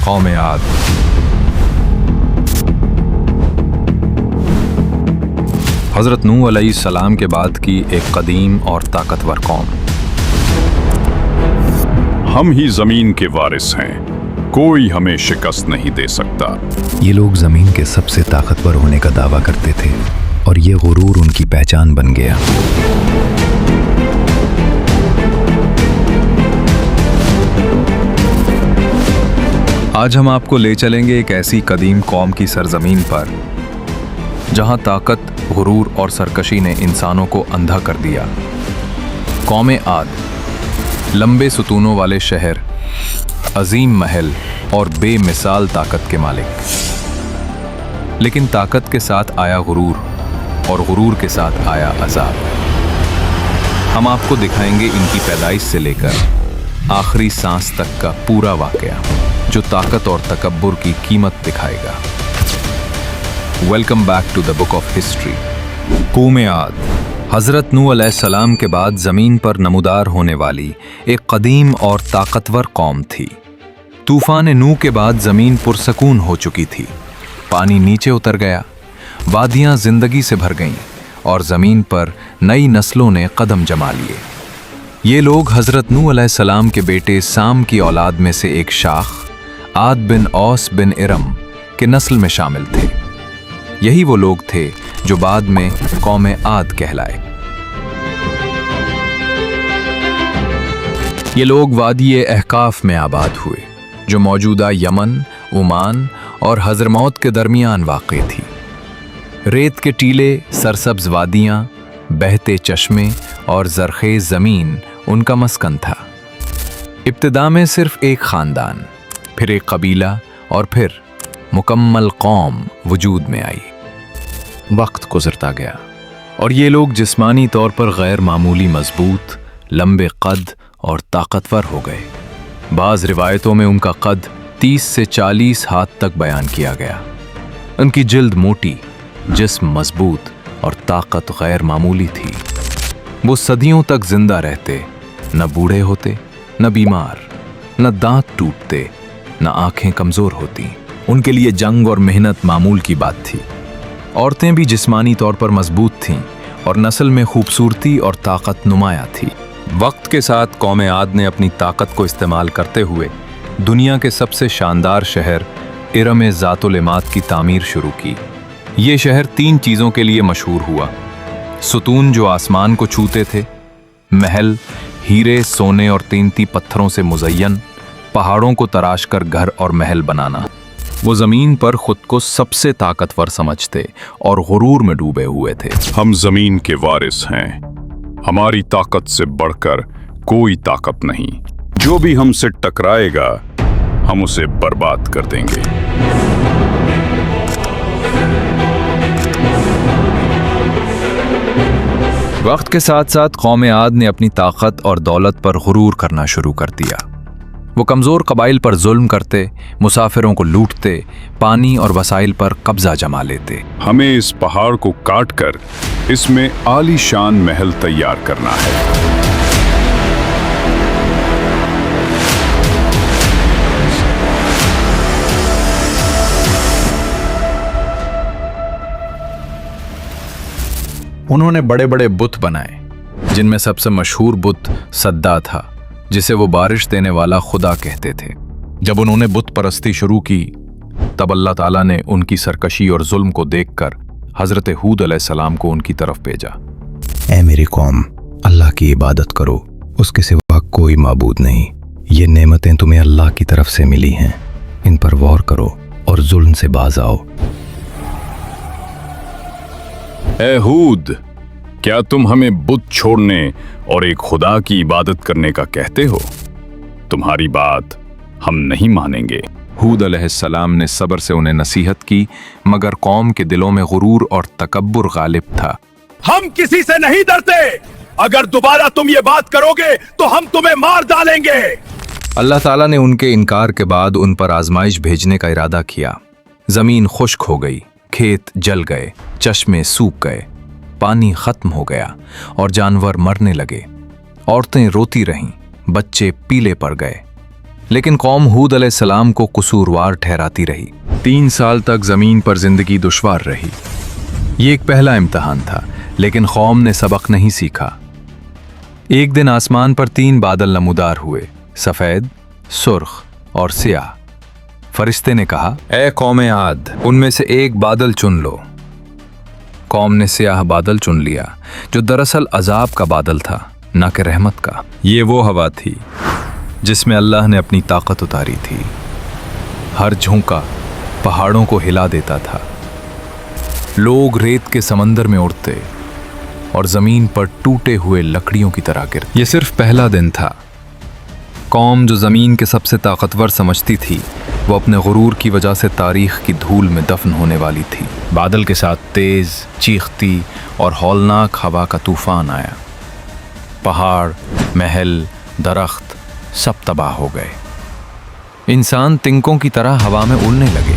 कौम आद। हज़रत नूह अलैहिस्सलाम के बाद की एक कदीम और ताकतवर कौम। हम ही जमीन के वारिस हैं, कोई हमें शिकस्त नहीं दे सकता। ये लोग जमीन के सबसे ताकतवर होने का दावा करते थे और ये गुरूर उनकी पहचान बन गया। आज हम आपको ले चलेंगे एक ऐसी कदीम कौम की सरजमीन पर जहां ताकत, गुरूर और सरकशी ने इंसानों को अंधा कर दिया। कौम आद, लंबे सुतूनों वाले शहर, अजीम महल और बेमिसाल ताकत के मालिक। लेकिन ताकत के साथ आया गुरूर और गुरूर के साथ आया अजाब। हम आपको दिखाएंगे इनकी पैदाइश से लेकर आखिरी सांस तक का पूरा वाकया, जो ताकत और तकब्बुर की कीमत दिखाएगा। Welcome back to the book of history. कौम आद हज़रत नूह अलैहिस्सलाम के बाद ज़मीन पर नमूदार होने वाली एक कदीम और ताकतवर कौम थी। तूफ़ान नूह के बाद ज़मीन पुरसकून हो चुकी थी। पानी नीचे उतर गया, वादियाँ ज़िंदगी से भर गईं और ज़मीन पर नई नस्लों ने कदम जमा लिए। ये लोग हज़रत नूह अलैहिस्सलाम के बेटे साम की औलाद में से एक शाख आद बिन औस बिन इरम के नस्ल में शामिल थे। यही वो लोग थे जो बाद में कौम आद कहलाए। ये लोग वादी अहकाफ में आबाद हुए, जो मौजूदा यमन, ओमान और हज़रमौत के दरमियान वाक़ई थी। रेत के टीले, सरसब्ज वादियाँ, बहते चश्मे और ज़रख़ेज़ ज़मीन उनका मस्कन था। इब्तिदा में सिर्फ एक ख़ानदान, फिर एक कबीला और फिर मुकम्मल कौम वजूद में आई। वक्त गुजरता गया और ये लोग जिस्मानी तौर पर गैर मामूली मजबूत, लंबे कद और ताकतवर हो गए। बाज़ रिवायतों में उनका कद 30 से 40 हाथ तक बयान किया गया। उनकी जिल्द मोटी, जिस्म मजबूत और ताकत गैर मामूली थी। वो सदियों तक जिंदा रहते, न बूढ़े होते, न बीमार, न दांत टूटते, न आंखें कमजोर होती। उनके लिए जंग और मेहनत मामूल की बात थी। औरतें भी जिस्मानी तौर पर मजबूत थीं और नस्ल में खूबसूरती और ताकत नुमाया थी। वक्त के साथ कौम आद ने अपनी ताकत को इस्तेमाल करते हुए दुनिया के सबसे शानदार शहर इरम ज़ातुल इमाद की तामीर शुरू की। ये शहर 3 चीज़ों के लिए मशहूर हुआ: सुतून जो आसमान को छूते थे, महल हीरे, सोने और कीमती पत्थरों से मुज़य्यन, पहाड़ों को तराश कर घर और महल बनाना। वो ज़मीन पर खुद को सबसे ताकतवर समझते और गुरूर में डूबे हुए थे। हम जमीन के वारिस हैं, हमारी ताकत से बढ़कर कोई ताकत नहीं। जो भी हमसे टकराएगा हम उसे बर्बाद कर देंगे। वक्त के साथ साथ कौम आद ने अपनी ताकत और दौलत पर गुरूर करना शुरू कर दिया। वो कमज़ोर कबाइल पर जुल्म करते, मुसाफिरों को लूटते, पानी और वसाइल पर कब्जा जमा लेते। हमें इस पहाड़ को काटकर इसमें आलीशान महल तैयार करना है। उन्होंने बड़े बड़े बुत बनाए, जिनमें सबसे मशहूर बुत सद्दा था, जिसे वो बारिश देने वाला खुदा कहते थे। जब उन्होंने बुत परस्ती शुरू की, तब अल्लाह ताला ने उनकी सरकशी और जुल्म को देखकर हज़रत हूद अलैहिस्सलाम को उनकी तरफ भेजा। ऐ मेरी कौम, अल्लाह की इबादत करो, उसके सिवा कोई माबूद नहीं। ये नेमतें तुम्हें अल्लाह की तरफ से मिली हैं, इन पर गौर करो और जुल्म से बाज आओ। ऐ हूद, क्या तुम हमें बुत छोड़ने और एक खुदा की इबादत करने का कहते हो? तुम्हारी बात हम नहीं मानेंगे। हूद अलैहिस्सलाम ने सब्र से उन्हें नसीहत की, मगर कौम के दिलों में गुरूर और तकब्बुर गालिब था। हम किसी से नहीं डरते, अगर दोबारा तुम ये बात करोगे तो हम तुम्हें मार डालेंगे। अल्लाह ताला ने उनके इनकार के बाद उन पर आजमाइश भेजने का इरादा किया। जमीन खुश्क हो गई, खेत जल गए, चश्मे सूख गए, पानी खत्म हो गया और जानवर मरने लगे। औरतें रोती रहीं, बच्चे पीले पड़ गए। लेकिन कौम हूद अलैहिस्सलाम को कसूरवार ठहराती रही। 3 साल तक जमीन पर जिंदगी दुश्वार रही। ये एक पहला इम्तिहान था, लेकिन कौम ने सबक नहीं सीखा। एक दिन आसमान पर 3 बादल नमूदार हुए, सफेद, सुर्ख और सियाह। फरिश्ते ने कहा, ए कौम आद, उनमें से एक बादल चुन लो। कौम ने सियाह बादल चुन लिया, जो दरअसल अजाब का बादल था, ना कि रहमत का। ये वो हवा थी जिसमें अल्लाह ने अपनी ताकत उतारी थी। हर झोंका पहाड़ों को हिला देता था। लोग रेत के समंदर में उड़ते और जमीन पर टूटे हुए लकड़ियों की तरह गिरते। ये सिर्फ पहला दिन था। कौम जो जमीन के सबसे ताकतवर समझती थी, वो अपने गुरूर की वजह से तारीख की धूल में दफन होने वाली थी। बादल के साथ तेज, चीखती और हौलनाक हवा का तूफान आया। पहाड़, महल, दरख्त सब तबाह हो गए। इंसान तिनकों की तरह हवा में उड़ने लगे।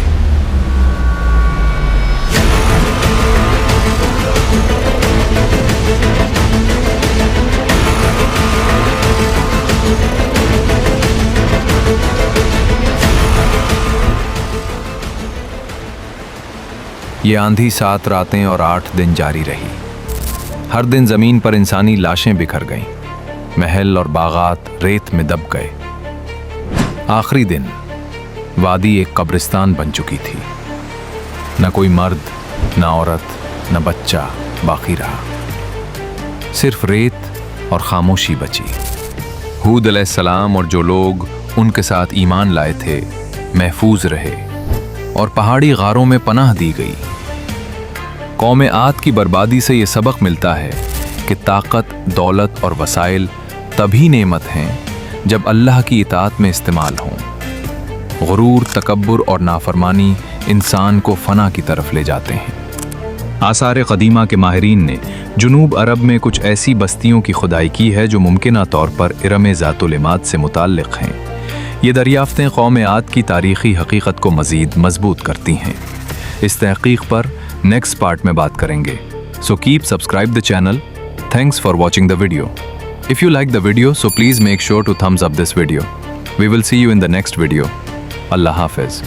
ये आंधी 7 रातें और 8 दिन जारी रही। हर दिन जमीन पर इंसानी लाशें बिखर गईं। महल और बागात रेत में दब गए। आखिरी दिन वादी एक कब्रिस्तान बन चुकी थी। न कोई मर्द, न औरत, न बच्चा बाकी रहा। सिर्फ रेत और खामोशी बची। हूद अलैहिस्सलाम और जो लोग उनके साथ ईमान लाए थे महफूज रहे और पहाड़ी गारों में पनाह दी गई। कौम आद की बर्बादी से ये सबक मिलता है कि ताकत, दौलत और वसाइल तभी नेमत हैं जब अल्लाह की इताअत में इस्तेमाल हों। गुरूर, तकब्बुर और नाफरमानी इंसान को फना की तरफ ले जाते हैं। आसार कदीमा के माहिरीन ने जुनूब अरब में कुछ ऐसी बस्तियों की खुदाई की है जो मुमकिना तौर पर इरम ज़ातुल इमाद से मुताल्लिक़ हैं। ये दरियाफ्तें कौम आद की तारीख़ी हकीकत को मज़ीद मजबूत करती हैं। इस तहक़ीक़ पर नेक्स्ट पार्ट में बात करेंगे। So keep subscribe the channel. Thanks for watching the video. If you like the video, so please make sure to thumbs up this video. We will see you in the next video. Allah Hafiz.